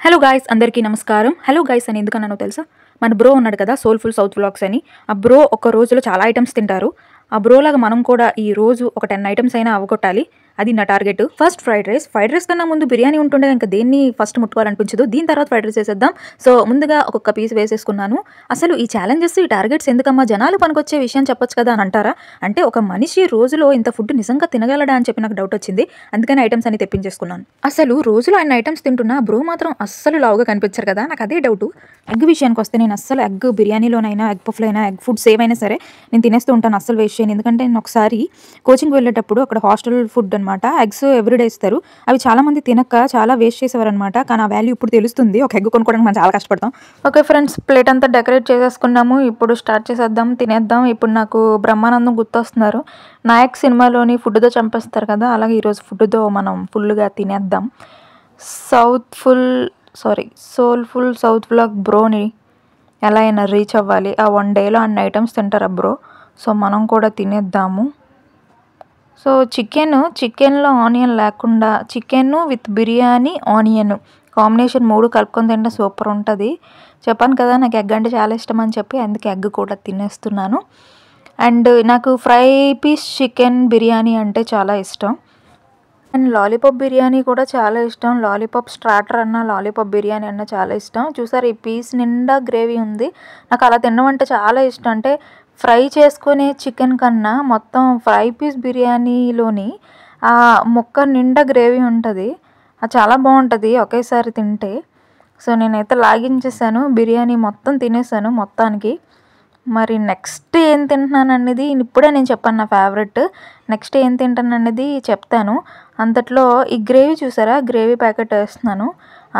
Hello guys, అందరికీ నమస్కారం. Hello guys అని ఎందుకన్నానో తెలుసా? మన బ్రో ఉన్నాడు కదా, సోల్ఫుల్ సౌత్ వ్లాగ్స్ అని. ఆ బ్రో ఒక రోజులో చాలా ఐటమ్స్ తింటారు. ఆ బ్రోలాగా మనం కూడా ఈ రోజు ఒక 10 ఐటమ్స్ అయినా అవగొట్టాలి. అది నా టార్గెట్. ఫస్ట్ ఫ్రైడ్ రైస్ కన్నా ముందు బిర్యానీ ఉంటుండే ఇంకా దేన్ని ఫస్ట్ ముట్టుకోవాలనిపించదు. దీని తర్వాత ఫ్రైడ్ రైస్ వేసేద్దాం. సో ముందుగా ఒక్కొక్క పీస్ వేసేసుకున్నాను. అసలు ఈ ఛాలెంజెస్, ఈ టార్గెట్స్ ఎందుకమ్మా, జనాలు పనికొచ్చే విషయం చెప్పొచ్చు కదా అని అంటారా? అంటే ఒక మనిషి రోజులో ఇంత ఫుడ్ నిజంగా తినగలడా అని చెప్పి నాకు డౌట్ వచ్చింది. అందుకని ఐటమ్స్ అని తెప్పించేసుకున్నాను. అసలు రోజులో ఆయన ఐటమ్స్ తింటున్నా బ్రో మాత్రం అస్సలు లావుగా కనిపించారు కదా. నాకు అదే డౌట్. ఎగ్ విషయానికి వస్తే నేను అస్సలు ఎగ్ బిర్యానీలోనైనా, ఎగ్ పఫ్లో అయినా, ఎగ్ ఫుడ్స్ ఏవైనా సరే నేను తినేస్తూ ఉంటాను. అస్సలు వేస్ట్ చేయను. ఎందుకంటే నేను ఒకసారి కోచింగ్ వెళ్ళేటప్పుడు అక్కడ హాస్టల్ ఫుడ్ అనమాట, ఎగ్స్ ఎవ్రీడే ఇస్తారు. అవి చాలా మంది తినక చాలా వేస్ట్ చేసేవారు అనమాట. కానీ ఆ వాల్యూ ఇప్పుడు తెలుస్తుంది. ఒక ఎగ్ కొనుక్కోవడానికి మనం చాలా కష్టపడతాం. ఓకే ఫ్రెండ్స్, ప్లేట్ అంతా డెకరేట్ చేసేసుకున్నాము. ఇప్పుడు స్టార్ట్ చేసేద్దాం, తినేద్దాం. ఇప్పుడు నాకు బ్రహ్మానందం గుర్తొస్తున్నారు. నాయక్ సినిమాలోని ఫుడ్తో చంపేస్తారు కదా, అలాగే ఈరోజు ఫుడ్తో మనం ఫుల్గా తినేద్దాం. సోల్ఫుల్ సౌత్ వ్లాగ్ బ్రోని ఎలా అయినా రీచ్ అవ్వాలి. ఆ 1 డేలో అన్ని ఐటమ్స్ తింటారు ఆ బ్రో. సో మనం కూడా తినేద్దాము. సో చికెన్లో ఆనియన్ లేకుండా, chicken with biryani onion combination 3 కలుపుకొని తింటే సూపర్ ఉంటుంది. చెప్పాను కదా నాకు ఎగ్ అంటే చాలా ఇష్టం అని చెప్పి, అందుకే ఎగ్ కూడా తినేస్తున్నాను. అండ్ నాకు ఫ్రై పీస్ చికెన్ బిర్యానీ అంటే చాలా ఇష్టం. అండ్ లాలీపాప్ బిర్యానీ కూడా చాలా ఇష్టం. లాలీపాప్ స్టార్టర్ అన్న, లాలీపాప్ బిర్యానీ అన్న చాలా ఇష్టం. చూసారు, ఈ పీస్ నిండా గ్రేవీ ఉంది. నాకు అలా తినడం అంటే చాలా ఇష్టం. అంటే ఫ్రై చేసుకునే చికెన్ కన్నా మొత్తం ఫ్రై పీస్ బిర్యానీలోని ఆ ముక్క నిండా గ్రేవీ ఉంటుంది. అది చాలా బాగుంటుంది ఒకేసారి తింటే. సో నేనైతే లాగించేసాను, బిర్యానీ మొత్తం తినేసాను మొత్తానికి. మరి నెక్స్ట్ ఏం తింటున్నాను అనేది ఇప్పుడే నేను చెప్పాను నా ఫేవరెట్. నెక్స్ట్ ఏం తింటాను అనేది చెప్తాను. అంతట్లో ఈ గ్రేవీ చూసారా, గ్రేవీ ప్యాకెట్ వేస్తున్నాను.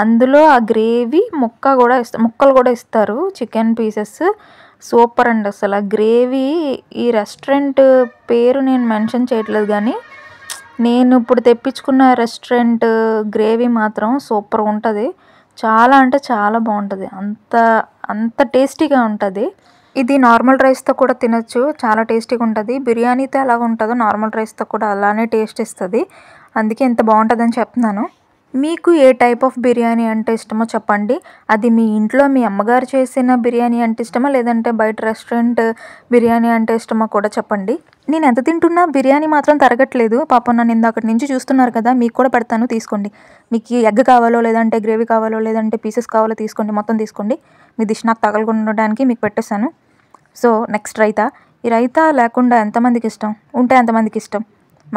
అందులో ఆ గ్రేవీ ముక్కలు కూడా ఇస్తారు, చికెన్ పీసెస్. సూపర్ అండి అసలు. ఆ గ్రేవీ, ఈ రెస్టారెంట్ పేరు నేను మెన్షన్ చేయట్లేదు కానీ నేను ఇప్పుడు తెప్పించుకున్న రెస్టారెంట్ గ్రేవీ మాత్రం సూపర్ ఉంటుంది. చాలా అంటే చాలా బాగుంటుంది. అంత టేస్టీగా ఉంటుంది. ఇది నార్మల్ రైస్తో కూడా తినొచ్చు, చాలా టేస్టీగా ఉంటుంది. బిర్యానీతో ఎలాగ ఉంటుందో నార్మల్ రైస్తో కూడా అలానే టేస్ట్ ఇస్తుంది. అందుకే ఎంత బాగుంటుందని చెప్తున్నాను. మీకు ఏ టైప్ ఆఫ్ బిర్యానీ అంటే ఇష్టమో చెప్పండి. అది మీ ఇంట్లో మీ అమ్మగారు చేసిన బిర్యానీ అంటే ఇష్టమా, లేదంటే బయట రెస్టారెంట్ బిర్యానీ అంటే ఇష్టమో కూడా చెప్పండి. నేను ఎంత తింటున్నా బిర్యానీ మాత్రం తరగట్లేదు. పాపం నన్ను ఇందాకటి నుంచి చూస్తున్నారు కదా, మీకు కూడా పెడతాను, తీసుకోండి. మీకు ఎగ్ కావాలో, లేదంటే గ్రేవీ కావాలో, లేదంటే పీసెస్ కావాలో తీసుకోండి, మొత్తం తీసుకోండి. మీ దిష్ నాకు తగలకుండడానికి మీకు పెట్టేశాను. So next raita. ఈ రైతా లేకుండా ఎంతమందికి ఇష్టం, ఉంటే ఎంతమందికి ఇష్టం?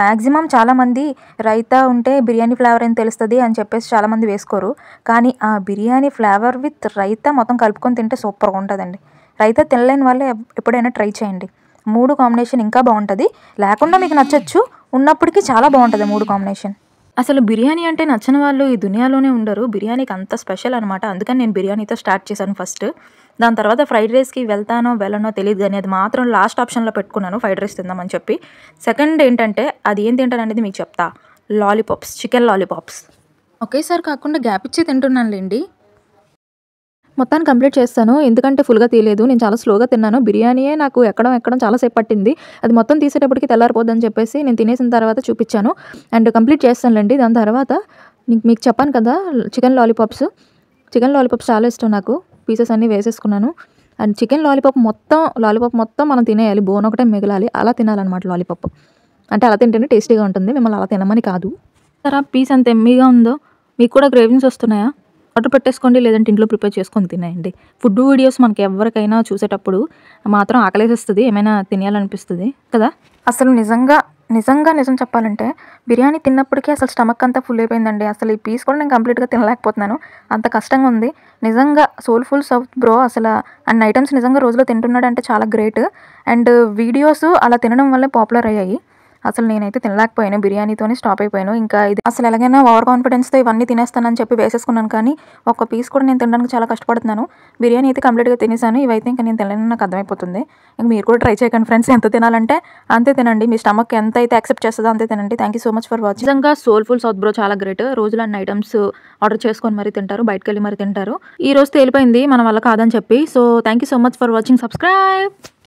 మ్యాక్సిమం చాలామంది రైతా ఉంటే బిర్యానీ ఫ్లేవర్ అని తెలుస్తుంది అని చెప్పేసి చాలామంది వేసుకోరు. కానీ ఆ బిర్యానీ ఫ్లేవర్ విత్ రైతా మొత్తం కలుపుకొని తింటే సూపర్గా ఉంటుందండి. రైతా తినలేని వాళ్ళే ఎప్పుడైనా ట్రై చేయండి. 3 కాంబినేషన్ ఇంకా బాగుంటుంది. లేకుండా మీకు నచ్చచ్చు, ఉన్నప్పటికీ చాలా బాగుంటుంది 3 కాంబినేషన్. అసలు బిర్యానీ అంటే నచ్చని వాళ్ళు ఈ దునియాలోనే ఉండరు. బిర్యానీకి అంత స్పెషల్ అనమాట. అందుకని నేను బిర్యానీతో స్టార్ట్ చేశాను ఫస్ట్. దాని తర్వాత ఫ్రైడ్ రైస్కి వెళ్ళనో తెలియదు, కానీ అది మాత్రం లాస్ట్ ఆప్షన్లో పెట్టుకున్నాను, ఫ్రైడ్ రైస్ తిందామని చెప్పి. సెకండ్ ఏంటంటే అది ఏం తింటాను అనేది మీకు చెప్తా. Lollipops, chicken lollipops. ఒకేసారి కాకుండా గ్యాప్ ఇచ్చి తింటున్నానులేండి. మొత్తాన్ని కంప్లీట్ చేస్తాను, ఎందుకంటే ఫుల్గా తీయలేదు. నేను చాలా స్లోగా తిన్నాను. బిర్యానీయే నాకు ఎక్కడం చాలాసేపు పట్టింది. అది మొత్తం తీసేటప్పటికి తెల్లారిపోద్దని చెప్పేసి నేను తినేసిన తర్వాత చూపించాను. అండ్ కంప్లీట్ చేస్తానులేండి. దాని తర్వాత మీకు చెప్పాను కదా, చికెన్ లాలీపాప్స్ చాలా ఇష్టం నాకు. పీసెస్ అన్నీ వేసేసుకున్నాను. అండ్ చికెన్ లాలీపాప్ మొత్తం మనం తినేయాలి, బోన్ ఒకటే మిగలాలి, అలా తినాలన్నమాట లాలీపాప్. అంటే అలా తింటేనే టేస్టీగా ఉంటుంది, మిమ్మల్ని అలా తినమని కాదు. సరే, పీస్ అంత ఎమ్మీగా ఉందో. మీకు కూడా క్రేవింగ్స్ వస్తున్నాయా? ఆర్డర్ పెట్టేసుకోండి, లేదంటే ఇంట్లో ప్రిపేర్ చేసుకొని తినేయండి. ఫుడ్ వీడియోస్ మనకి ఎవరికైనా చూసేటప్పుడు మాత్రం ఆకలేసేస్తుంది, ఏమైనా తినేయాలనిపిస్తుంది కదా. అసలు నిజం చెప్పాలంటే బిర్యానీ తిన్నప్పటికీ అసలు స్టమక్ అంతా ఫుల్ అయిపోయిందండి. అసలు ఈ పీస్ కూడా నేను కంప్లీట్గా తినలేకపోతున్నాను, అంత కష్టంగా ఉంది నిజంగా. సోల్ఫుల్ సౌత్ బ్రో అసలు అన్ని ఐటమ్స్ నిజంగా రోజులో తింటున్నాడు అంటే చాలా గ్రేట్. అండ్ వీడియోస్ అలా తినడం వల్లే పాపులర్ అయ్యాయి. అసలు నేనైతే తినలేకపోయాను, బిర్యానీతోనే స్టాప్ అయిపోయాను. ఇంకా ఇది అసలు ఎలాగైనా ఓవర్ కాన్ఫిడెన్స్తో ఇవన్నీ తినేస్తానని చెప్పి వేసేసుకున్నాను, కానీ ఒక పీస్ కూడా నేను తినడానికి చాలా కష్టపడుతున్నాను. బిర్యానీ అయితే కంప్లీట్గా తినేసాను, ఇవైతే ఇంకా నేను తినలేని నాకు అర్థమైపోతుంది. ఇంక మీరు కూడా ట్రై చేయకండి ఫ్రెండ్స్, ఎంత తినాలంటే అంతే తినండి. మీ స్టమక్ ఎంత అయితే యాక్సెప్ట్ చేస్తుందో అంతే తినండి. Thank you so much for watching. నిజంగా సోల్ఫుల్ సౌత్ బ్రో చాలా గ్రేట్. రోజులో అన్ని ఐటమ్స్ ఆర్డర్ చేసుకొని మరీ తింటారు, బయటకు వెళ్ళి మరీ తింటారు. ఈ రోజు తేలిపోయింది మన వల్ల కాదని చెప్పి. So thank you so much for watching. Subscribe.